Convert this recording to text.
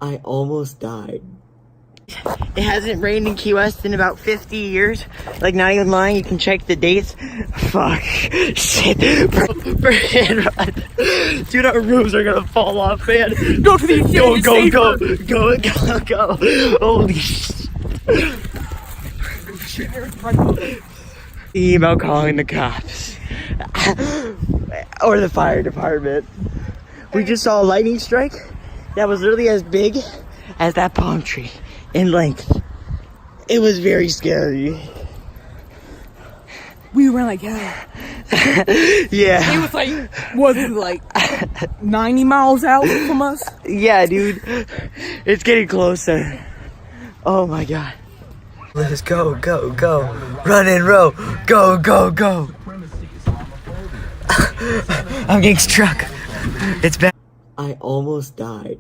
I almost died. It hasn't rained in Key West in about 50 years. Like, not even lying, you can check the dates. Fuck. Shit. Bro, run. Dude, our roofs are gonna fall off, man. Go to the Go. Holy shit. Thinking about calling the cops. Or the fire department. We just saw a lightning strike that was literally as big as that palm tree in length. It was very scary. We ran like hell. Yeah. It was like 90 miles out from us? Yeah, dude. It's getting closer. Oh my god. Let's go. Run and row. Go. I'm getting struck. It's bad. I almost died.